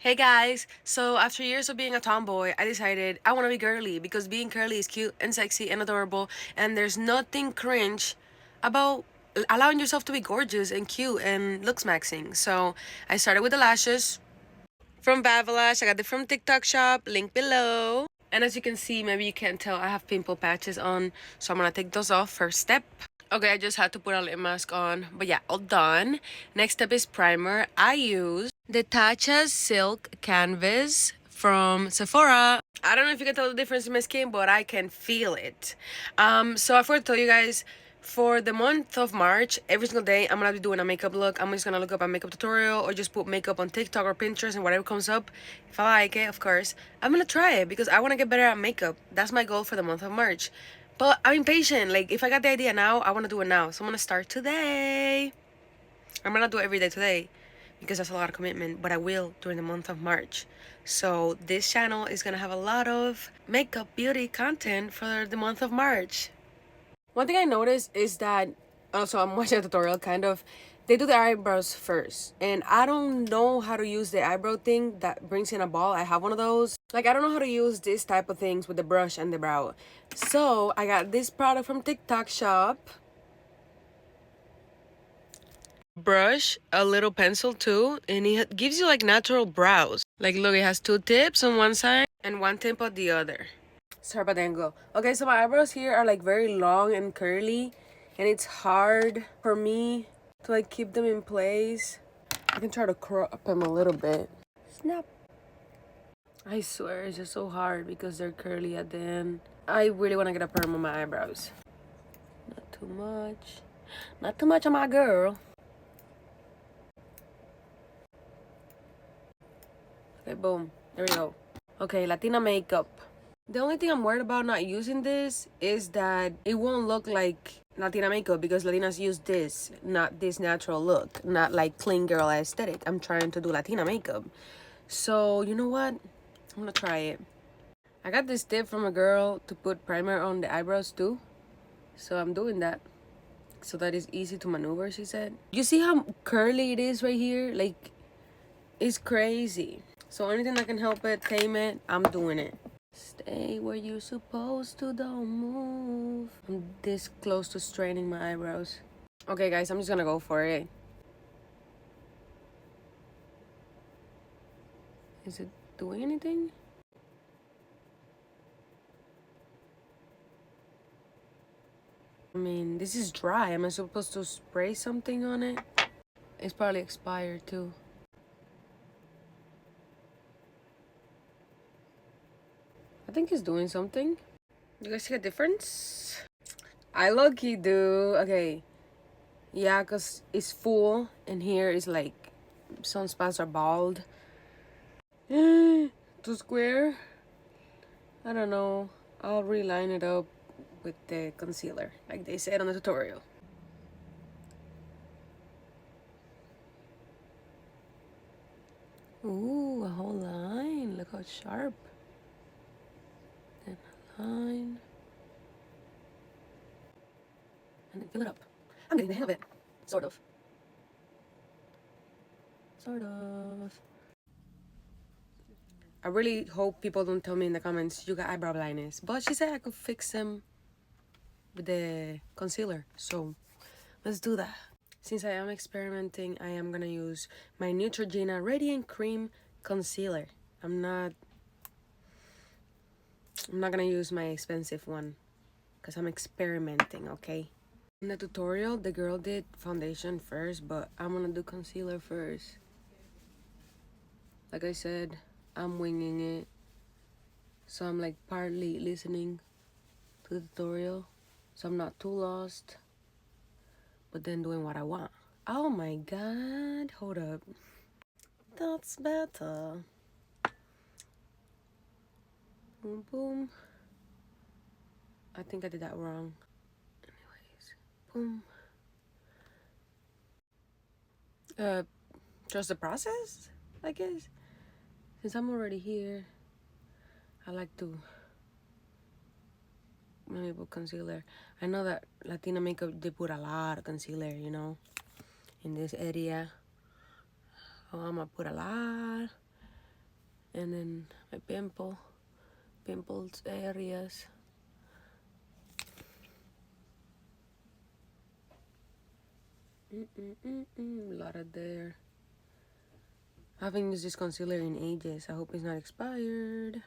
Hey guys, so after years of being a tomboy, I decided I want to be girly because being curly is cute and sexy and adorable, and there's nothing cringe about allowing yourself to be gorgeous and cute and looks maxing. So I started with the lashes from Bavalash. I got it from TikTok shop, link below. And as you can see, maybe you can't tell, I have pimple patches on, so I'm gonna take those off first step. Okay, I just had to put a lip mask on, but yeah, all done. Next step is primer. I use the Tatcha Silk Canvas from Sephora. I don't know if you can tell the difference in my skin, but I can feel it. So I forgot to tell you guys, for the month of March, every single day I'm gonna be doing a makeup look. I'm just gonna look up a makeup tutorial or just put makeup on TikTok or Pinterest and whatever comes up. If I like it, of course, I'm gonna try it because I wanna get better at makeup. That's my goal for the month of March. But I'm impatient. Like, if I got the idea now, I wanna do it now. So I'm gonna start today. I'm gonna do it every day today because that's a lot of commitment, but I will during the month of March. So this channel is gonna have a lot of makeup beauty content for the month of March. One thing I noticed is that also I'm watching a tutorial kind of, they do the eyebrows first, and I don't know how to use the eyebrow thing that brings in a ball. I have one of those. Like, I don't know how to use this type of things with the brush and the brow. So I got this product from TikTok shop. Brush, a little pencil too, and it gives you like natural brows. Like, look, it has two tips on one side and one tip on the other. Sorry about the angle. Okay, so my eyebrows here are like very long and curly, and it's hard for me to like keep them in place. I can try to crop them a little bit. Snap. I swear it's just so hard because they're curly at the end. I really want to get a perm on my eyebrows. Not too much. Not too much on my girl. Okay, boom. There we go. Okay, Latina makeup. The only thing I'm worried about not using this is that it won't look like Latina makeup because Latinas use this, not this natural look, not like clean girl aesthetic. I'm trying to do Latina makeup. So, you know what? I'm gonna try it. I got this tip from a girl to put primer on the eyebrows too. So I'm doing that. So that is easy to maneuver, she said. You see how curly it is right here? Like, it's crazy. So anything that can help it, tame it, I'm doing it. Stay where you're supposed to, don't move. I'm this close to straightening my eyebrows. Okay, guys, I'm just gonna go for it. Is it doing anything? I mean, this is dry. Am I supposed to spray something on it? It's probably expired too. I think it's doing something. You guys see a difference? I low-key do. Okay. Yeah, because it's full, and here is like, some spots are bald. Too square? I don't know. I'll reline it up with the concealer, like they said on the tutorial. Ooh, a whole line. Look how sharp. Then a line. And then fill it up. I'm getting the hang of it. Sort of. Sort of. I really hope people don't tell me in the comments you got eyebrow blindness. But she said I could fix them with the concealer. So let's do that. Since I am experimenting, I am gonna use my Neutrogena Radiant Cream Concealer. I'm not gonna use my expensive one because I'm experimenting, okay? In the tutorial, the girl did foundation first, but I'm gonna do concealer first. Like I said, I'm winging it. So I'm like partly listening to the tutorial, so I'm not too lost, but then doing what I want. Oh my god, hold up. That's better. Boom, boom. I think I did that wrong. Anyways, boom. Trust the process, I guess. Since I'm already here, I like to maybe put concealer. I know that Latina makeup, they put a lot of concealer, you know, in this area. Oh, I'm gonna put a lot. and then my pimples areas. A lot of there. I haven't used this concealer in ages. I hope it's not expired.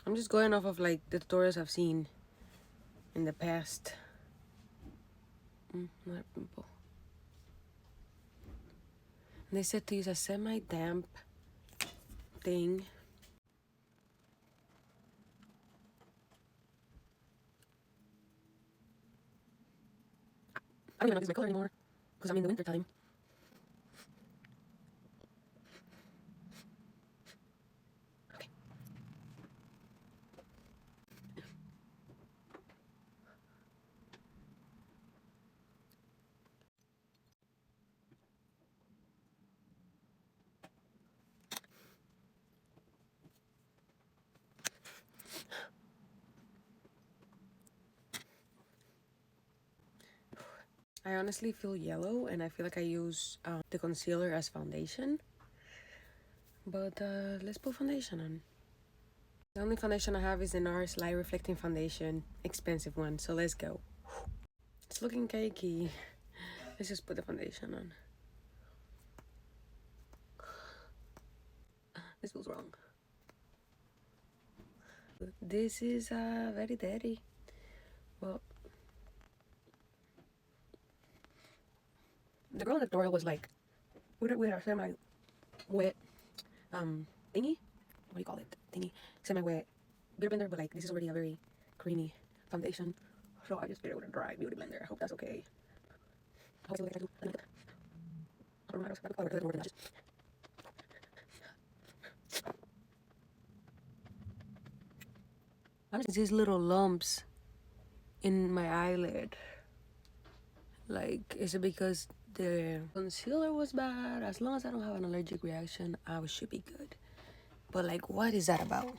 I'm just going off of like the tutorials I've seen in the past. Not a pimple. And they said to use a semi-damp thing. I don't even know if it's my color anymore because I'm in the winter time. Okay. I honestly feel yellow and I feel like I use the concealer as foundation. But let's put foundation on. The only foundation I have is the NARS Light Reflecting Foundation, expensive one, so let's go. It's looking cakey. Let's just put the foundation on. This feels wrong. This is very dirty. Well, the girl in the tutorial was like, with a semi-wet thingy. What do you call it? Thingy. Semi-wet beauty blender, but like this is already a very creamy foundation. So I just did it with a dry beauty blender. I hope that's okay. I hope it's okay. I don't know how to color it more than that. These little lumps in my eyelid. Like, is it because the concealer was bad? As long as I don't have an allergic reaction, I should be good. But like, what is that about?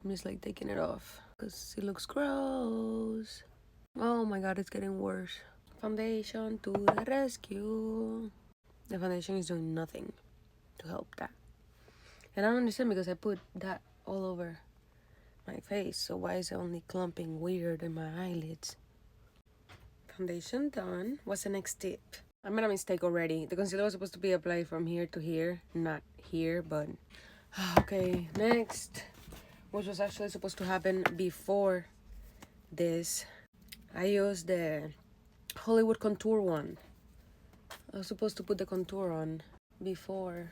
I'm just like taking it off because it looks gross. Oh my god, it's getting worse. Foundation to the rescue. The foundation is doing nothing to help that. And I don't understand because I put that all over my face, so why is it only clumping weird in my eyelids? Foundation done. What's the next tip? I made a mistake already. The concealer was supposed to be applied from here to here, not here, but okay, next, which was actually supposed to happen before this, I used the Hollywood contour one. I was supposed to put the contour on before.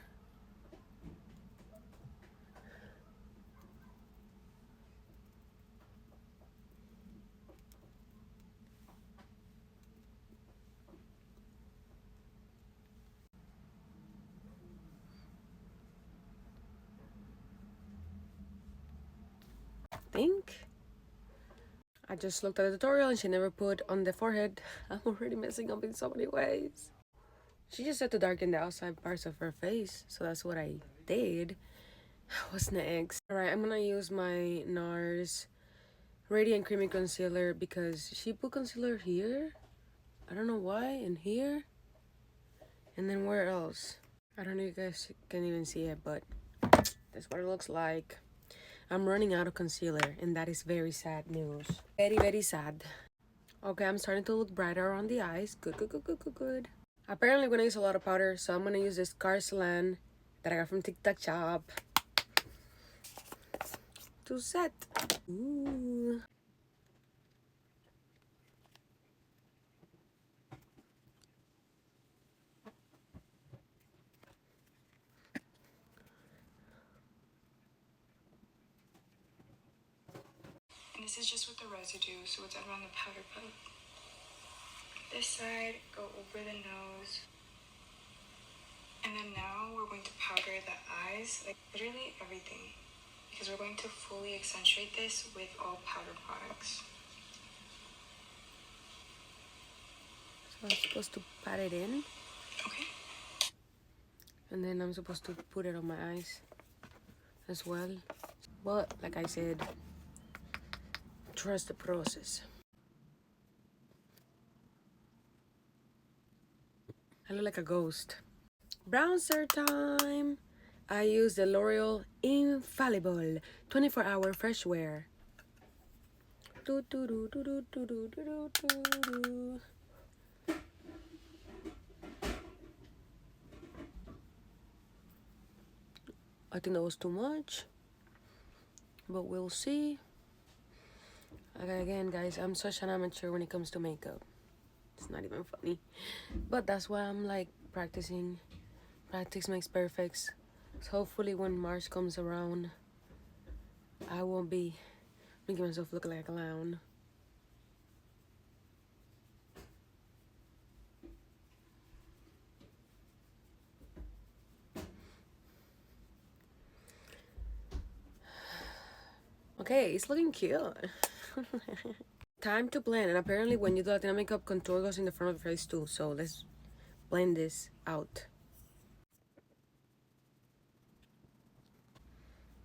I just looked at the tutorial and she never put on the forehead. I'm already messing up in so many ways. She just said to darken the outside parts of her face, so that's what I did. What's next? Alright, I'm gonna use my NARS Radiant Creamy Concealer because she put concealer here. I don't know why, and here. And then where else? I don't know if you guys can even see it, but that's what it looks like. I'm running out of concealer, and that is very sad news. Very, very sad. Okay, I'm starting to look brighter on the eyes. Good, good, good, good, good, good. Apparently, I'm gonna use a lot of powder, so I'm gonna use this Carslan that I got from TikTok Shop to set. Ooh. And this is just with the residue, so it's around the powder puff. This side, go over the nose. And then now we're going to powder the eyes, like literally everything. Because we're going to fully accentuate this with all powder products. So I'm supposed to pat it in. Okay. And then I'm supposed to put it on my eyes as well. But like I said, trust the process. I look like a ghost. Bronzer time. I use the L'Oreal Infallible 24-hour fresh wear. Do, do, do, do, do, do, do, do, do, do. I think that was too much, but we'll see. Again, guys, I'm such an amateur when it comes to makeup. It's not even funny, but that's why I'm like practicing. Practice makes perfect. So hopefully when March comes around, I won't be making myself look like a clown. Okay, it's looking cute. Time to blend, and apparently when you do Latina makeup, contour goes in the front of your face too, so let's blend this out.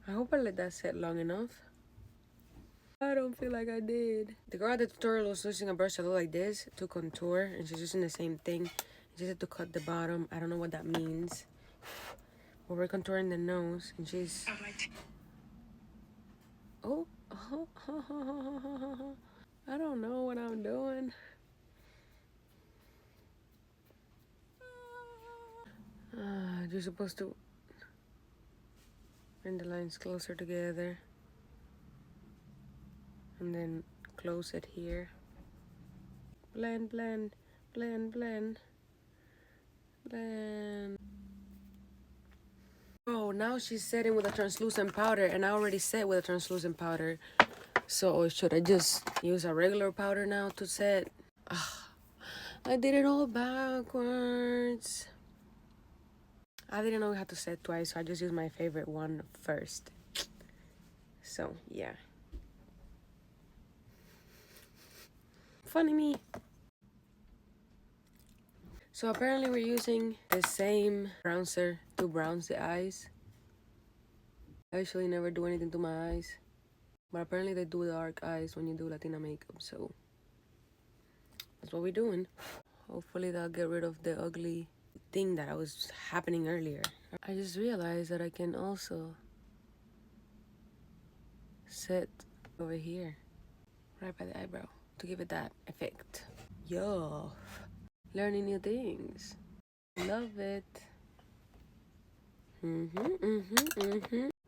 I hope I let that set long enough. I don't feel like I did. The girl at the tutorial was using a brush that looked like this to contour, and she's using the same thing. She said to cut the bottom. I don't know what that means. But we're contouring the nose, and she's... Oh, I don't know what I'm doing. You're supposed to bring the lines closer together and then close it here. Blend, blend, blend, blend, blend. Oh, now she's setting with a translucent powder, and I already set with a translucent powder. So should I just use a regular powder now to set? I did it all backwards. I didn't know we had to set twice, so I just used my favorite one first. So, yeah. Funny me. So apparently we're using the same bronzer to bronze the eyes. I usually never do anything to my eyes. But apparently they do dark eyes when you do Latina makeup, so that's what we're doing. Hopefully that'll get rid of the ugly thing that was happening earlier. I just realized that I can also set over here, right by the eyebrow, to give it that effect. Yo, learning new things. Love it.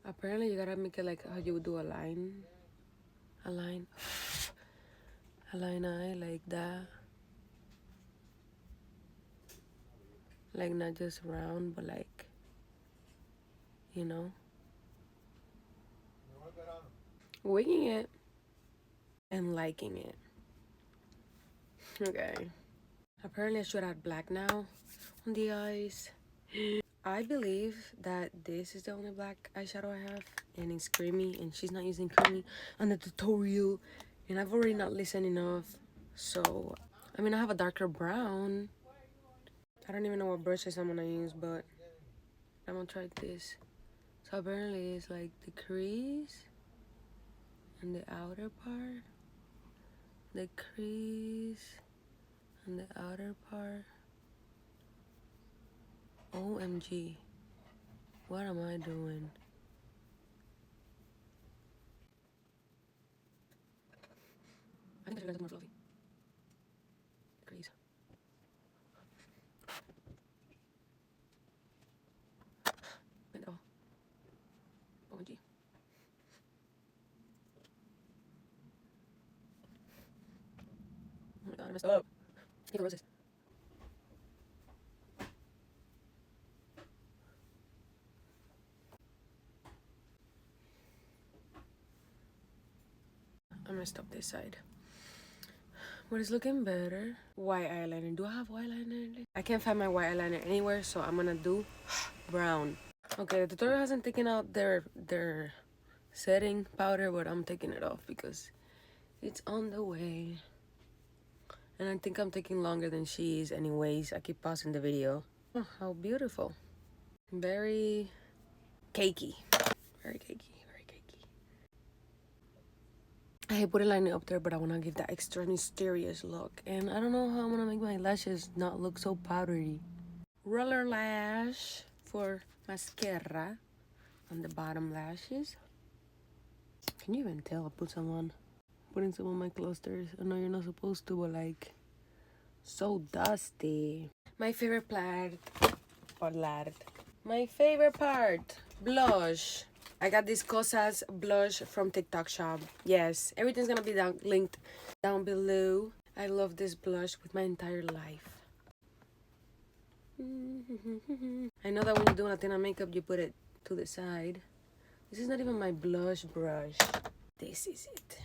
Apparently you gotta make it like how you would do a line. A line. A line eye like that. Like not just round, but like, you know. Winging it. And liking it. Okay. Apparently I should add black now on the eyes. I believe that this is the only black eyeshadow I have, and it's creamy, and she's not using creamy on the tutorial, and I've already not listened enough. So I mean, I have a darker brown. I don't even know what brushes I'm gonna use, but I'm gonna try this. So apparently it's like the crease and the outer part, the crease and the outer part. OMG, what am I doing? I think I should get more fluffy. Crease. Blend it all. OMG. Oh my god, I messed up. Here goes roses. I messed up this side. But it's looking better. White eyeliner. Do I have white eyeliner? I can't find my white eyeliner anywhere, so I'm gonna do brown. Okay, the tutorial hasn't taken out their setting powder, but I'm taking it off because it's on the way. And I think I'm taking longer than she is anyways. I keep pausing the video. Oh, how beautiful. Very cakey. Very cakey. I hate putting liner up there, but I want to give that extra mysterious look. And I don't know how I'm going to make my lashes not look so powdery. roller lash for mascara on the bottom lashes. Can you even tell I put some on? Putting some on my clusters. I know you're not supposed to, but like, so dusty. My favorite my favorite part, blush. I got this Cosas blush from TikTok shop. Yes, everything's gonna be linked down below. I love this blush with my entire life. I know that when you do Latina makeup, you put it to the side. This is not even my blush brush. This is it.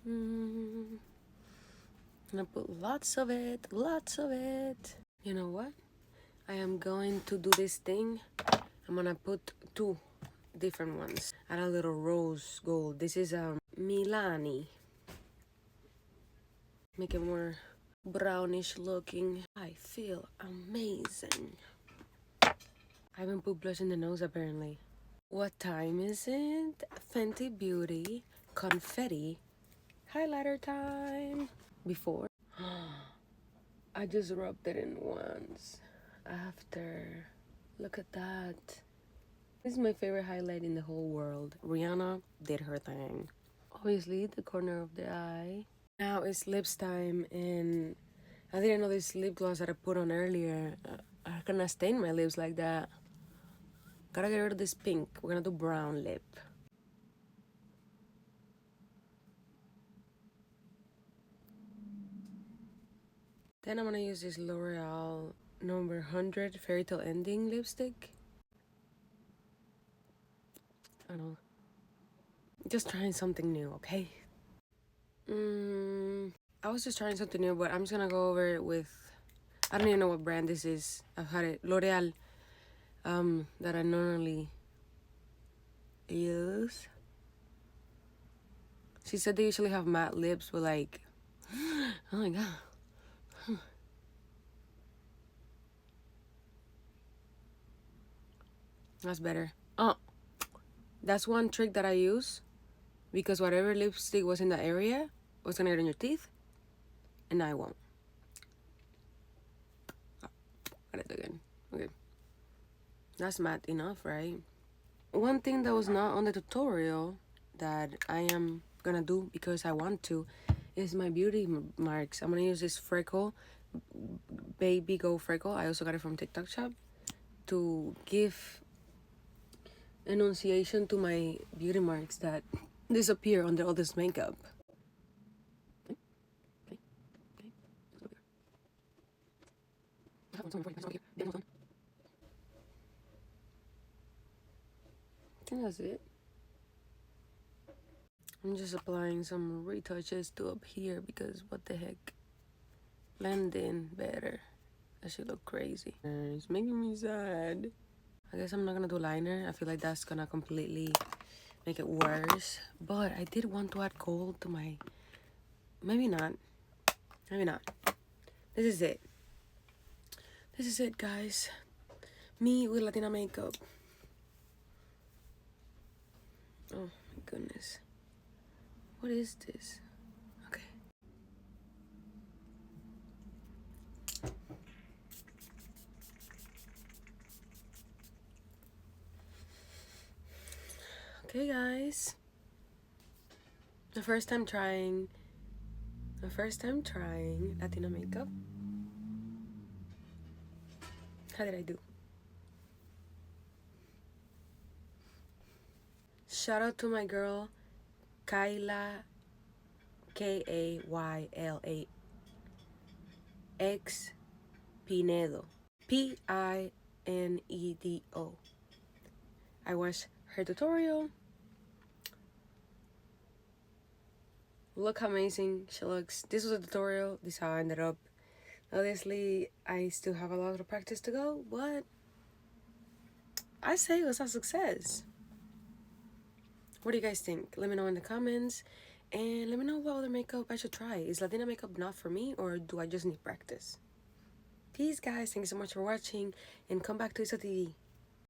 I'm gonna put lots of it, lots of it. You know what? I am going to do this thing. I'm gonna put 2 different ones. Add a little rose gold. This is Milani. Make it more brownish looking. I feel amazing. I haven't put blush in the nose apparently. What time is it? Fenty Beauty Confetti highlighter time. Before I just rubbed it in once. After, look at that. This is my favorite highlight in the whole world. Rihanna did her thing. Obviously, the corner of the eye. Now it's lips time, and I didn't know this lip gloss that I put on earlier. I cannot stain my lips like that. Gotta get rid of this pink. We're gonna do brown lip. Then I'm gonna use this L'Oreal number 100 Fairy Tale Ending lipstick. I don't know. Just trying something new, okay? I was just trying something new, but I'm just gonna go over it with, I don't even know what brand this is. I've had it, L'Oreal, that I normally use. She said they usually have matte lips with like, oh my god. That's better. Oh, that's one trick that I use, because whatever lipstick was in the area was gonna get in your teeth, and now I won't. Oh, got it again. Okay. That's matte enough, right? One thing that was not on the tutorial that I am gonna do because I want to is my beauty marks. I'm gonna use this Freckle, Baby Go Freckle. I also got it from TikTok shop to give enunciation to my beauty marks that disappear under all this makeup. I think that's it. I'm just applying some retouches to up here because what the heck. Blend in better. That should look crazy. It's making me sad. I guess I'm not gonna do liner. I feel like that's gonna completely make it worse. But I did want to add gold to my... Maybe not. Maybe not. This is it. This is it, guys. Me with Latina makeup. Oh my goodness. What is this? Okay. Okay, guys. My first time trying Latina makeup. How did I do? Shout out to my girl, Kayla, Kayla X Pinedo, Pinedo. I watched her tutorial. Look how amazing she looks. This was a tutorial. This is how I ended up. Obviously, I still have a lot of practice to go, but I say it was a success. What do you guys think? Let me know in the comments, and let me know what other makeup I should try. Is Latina makeup not for me, or do I just need practice? Peace, guys. Thank you so much for watching, and come back to Isa TV.